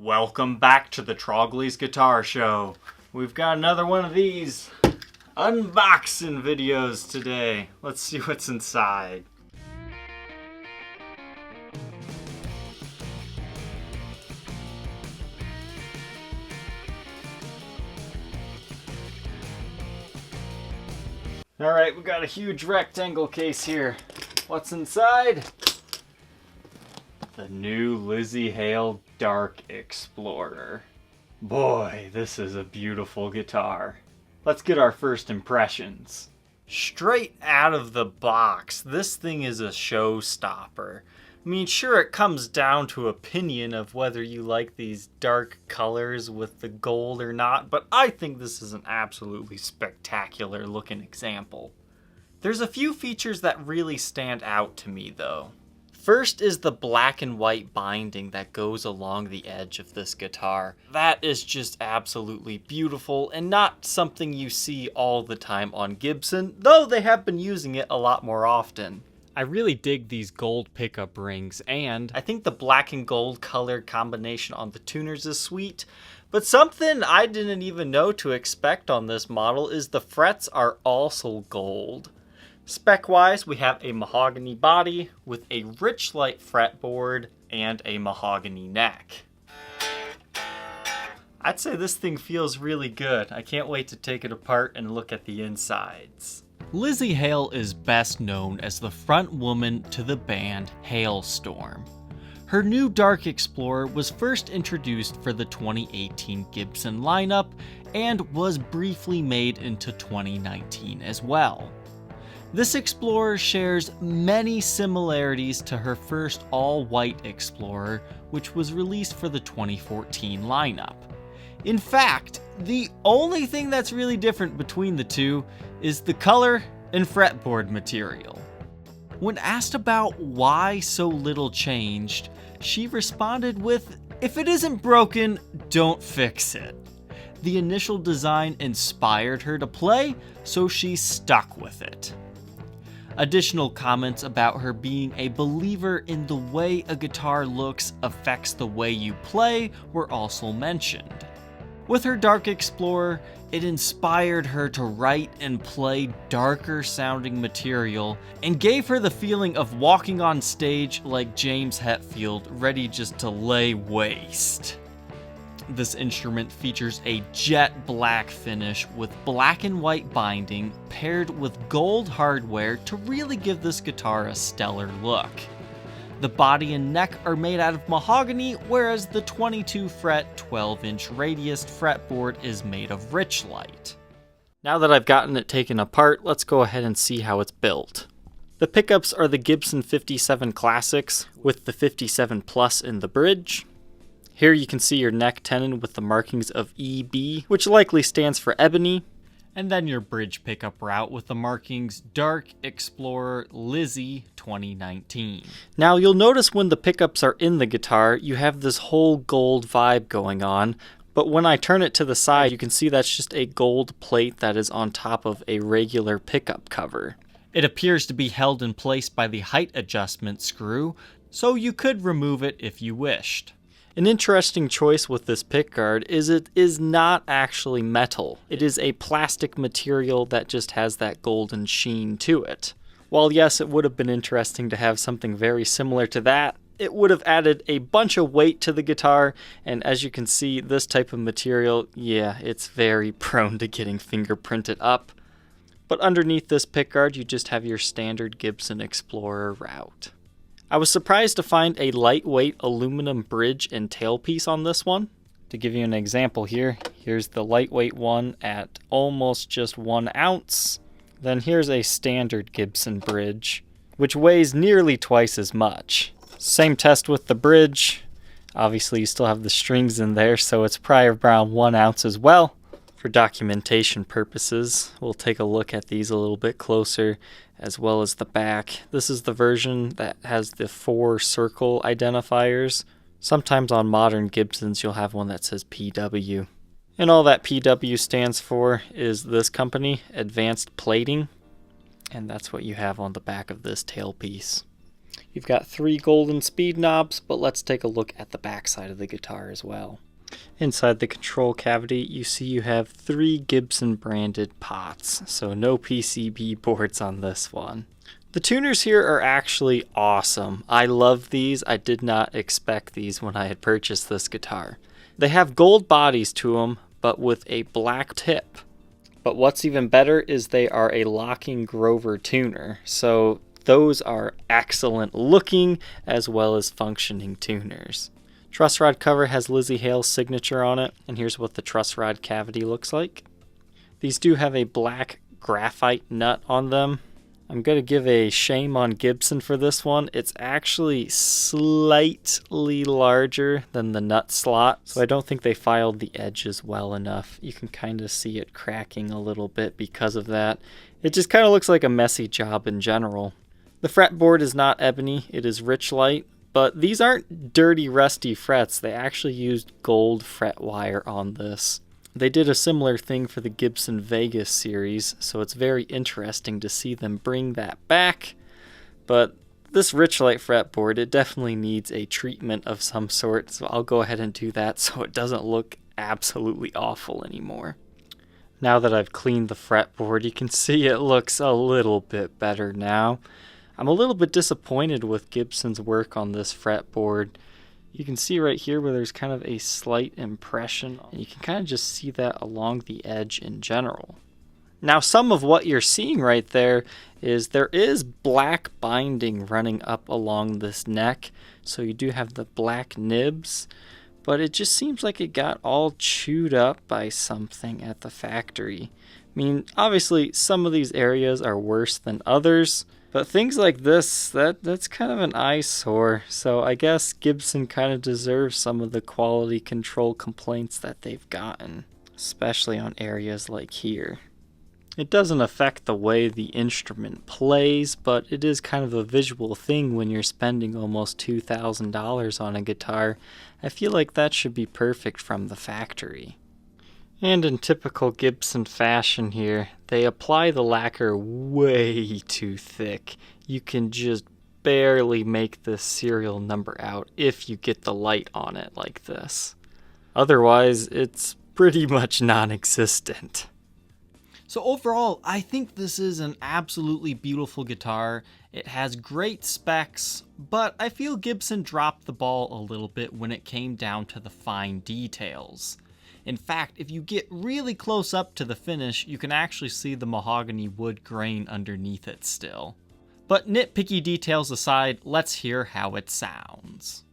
Welcome back to the Trogly's Guitar Show. We've got another one of these unboxing videos today. Let's see what's inside. Alright, we got a huge rectangle case here. What's inside? The new Lzzy Hale Dark Explorer. Boy, this is a beautiful guitar. Let's get our first impressions. Straight out of the box, this thing is a showstopper. I mean, sure, it comes down to opinion of whether you like these dark colors with the gold or not, but I think this is an absolutely spectacular looking example. There's a few features that really stand out to me though. First is the black and white binding that goes along the edge of this guitar. That is just absolutely beautiful and not something you see all the time on Gibson, though they have been using it a lot more often. I really dig these gold pickup rings, and I think the black and gold color combination on the tuners is sweet, but something I didn't even know to expect on this model is the frets are also gold. Spec-wise, we have a mahogany body with a rich light fretboard and a mahogany neck. I'd say this thing feels really good. I can't wait to take it apart and look at the insides. Lzzy Hale is best known as the front woman to the band Halestorm. Her new Dark Explorer was first introduced for the 2018 Gibson Line Up and was briefly made into 2019 as well. This Explorer shares many similarities to her first all-white Explorer, which was released for the 2014 lineup. In fact, the only thing that's really different between the two is the color and fretboard material. When asked about why so little changed, she responded with, "If it isn't broken, don't fix it." The initial design inspired her to play, so she stuck with it. Additional comments about her being a believer in the way a guitar looks affects the way you play were also mentioned. With her Dark Explorer, it inspired her to write and play darker sounding material and gave her the feeling of walking on stage like James Hetfield, ready just to lay waste. This instrument features a jet black finish with black and white binding paired with gold hardware to really give this guitar a stellar look. The body and neck are made out of mahogany, whereas the 22 fret 12-inch radius fretboard is made of rich light. Now that I've gotten it taken apart, let's go ahead and see how it's built. The pickups are the Gibson 57 Classics with the 57 Plus in the bridge. Here you can see your neck tenon with the markings of EB, which likely stands for ebony. And then your bridge pickup route with the markings Dark Explorer Lzzy 2019. Now you'll notice when the pickups are in the guitar, you have this whole gold vibe going on. But when I turn it to the side, you can see that's just a gold plate that is on top of a regular pickup cover. It appears to be held in place by the height adjustment screw, so you could remove it if you wished. An interesting choice with this pickguard is it is not actually metal. It is a plastic material that just has that golden sheen to it. While yes, it would have been interesting to have something very similar to that, it would have added a bunch of weight to the guitar, and as you can see, this type of material, yeah, it's very prone to getting fingerprinted up. But underneath this pickguard, you just have your standard Gibson Explorer route. I was surprised to find a lightweight aluminum bridge and tailpiece on this one. To give you an example here, here's the lightweight one at almost just 1 ounce. Then here's a standard Gibson bridge, which weighs nearly twice as much. Same test with the bridge. Obviously you still have the strings in there, so it's probably around 1 ounce as well. For documentation purposes, we'll take a look at these a little bit closer, as well as the back. This is the version that has the 4 circle identifiers. Sometimes on modern Gibsons you'll have one that says PW. And all that PW stands for is this company, Advanced Plating. And that's what you have on the back of this tailpiece. You've got 3 golden speed knobs, but let's take a look at the back side of the guitar as well. Inside the control cavity, you see you have 3 Gibson branded pots, so no PCB boards on this one. The tuners here are actually awesome. I love these. I did not expect these when I had purchased this guitar. They have gold bodies to them, but with a black tip. But what's even better is they are a locking Grover tuner, so those are excellent looking as well as functioning tuners. Truss rod cover has Lzzy Hale's signature on it, and here's what the truss rod cavity looks like. These do have a black graphite nut on them. I'm going to give a shame on Gibson for this one. It's actually slightly larger than the nut slot, so I don't think they filed the edges well enough. You can kind of see it cracking a little bit because of that. It just kind of looks like a messy job in general. The fretboard is not ebony, it is Richlite, but these aren't dirty, rusty frets. They actually used gold fret wire on this. They did a similar thing for the Gibson Vegas series, so it's very interesting to see them bring that back. But this Richlite fretboard, it definitely needs a treatment of some sort, so I'll go ahead and do that so it doesn't look absolutely awful anymore. Now that I've cleaned the fretboard, you can see it looks a little bit better now. I'm a little bit disappointed with Gibson's work on this fretboard. You can see right here where there's kind of a slight impression, and you can kind of just see that along the edge in general. Now, some of what you're seeing right there is black binding running up along this neck, so you do have the black nibs, but it just seems like it got all chewed up by something at the factory. I mean, obviously some of these areas are worse than others, but things like this, that's kind of an eyesore, so I guess Gibson kind of deserves some of the quality control complaints that they've gotten, especially on areas like here. It doesn't affect the way the instrument plays, but it is kind of a visual thing when you're spending almost $2,000 on a guitar. I feel like that should be perfect from the factory. And in typical Gibson fashion here, they apply the lacquer way too thick. You can just barely make this serial number out if you get the light on it like this. Otherwise, it's pretty much non-existent. So overall, I think this is an absolutely beautiful guitar. It has great specs, but I feel Gibson dropped the ball a little bit when it came down to the fine details. In fact, if you get really close up to the finish, you can actually see the mahogany wood grain underneath it still. But nitpicky details aside, let's hear how it sounds.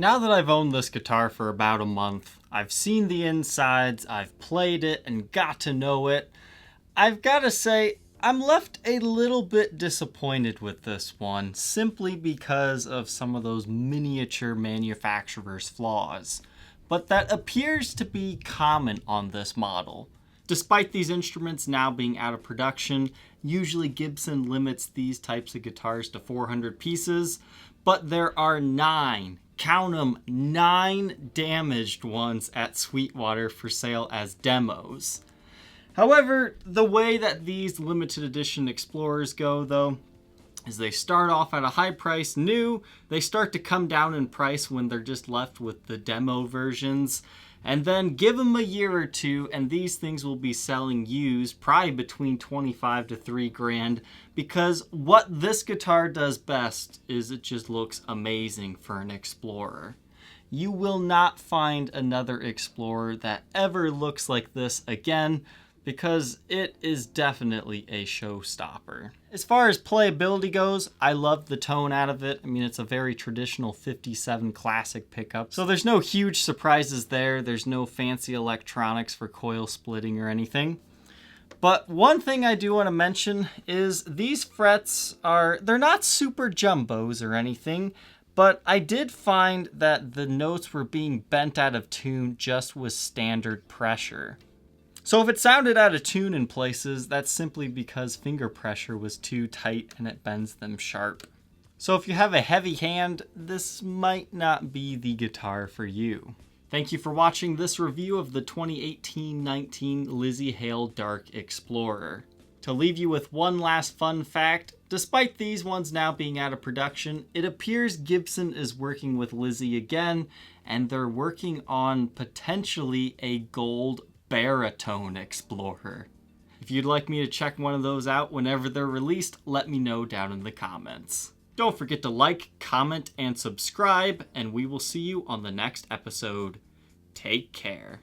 Now that I've owned this guitar for about a month, I've seen the insides, I've played it and got to know it, I've got to say I'm left a little bit disappointed with this one, simply because of some of those miniature manufacturer's flaws. But that appears to be common on this model. Despite these instruments now being out of production, usually Gibson limits these types of guitars to 400 pieces, but there are 9, count them, 9 damaged ones at Sweetwater for sale as demos. However, the way that these limited edition Explorers go, though, is they start off at a high price new, they start to come down in price when they're just left with the demo versions, and then give them a year or two and these things will be selling used probably between 25 to 3 grand, because what this guitar does best is it just looks amazing for an Explorer. You will not find another Explorer that ever looks like this again, because it is definitely a showstopper. As far as playability goes, I love the tone out of it. I mean, it's a very traditional 57 classic pickup, so there's no huge surprises there. There's no fancy electronics for coil splitting or anything. But one thing I do want to mention is these frets they're not super jumbos or anything, but I did find that the notes were being bent out of tune just with standard pressure. So if it sounded out of tune in places, that's simply because finger pressure was too tight and it bends them sharp. So if you have a heavy hand, this might not be the guitar for you. Thank you for watching this review of the 2018-19 Lzzy Hale Dark Explorer. To leave you with one last fun fact, despite these ones now being out of production, it appears Gibson is working with Lzzy again, and they're working on potentially a gold baritone Explorer. If you'd like me to check one of those out whenever they're released, let me know down in the comments. Don't forget to like, comment, and subscribe, and we will see you on the next episode. Take care.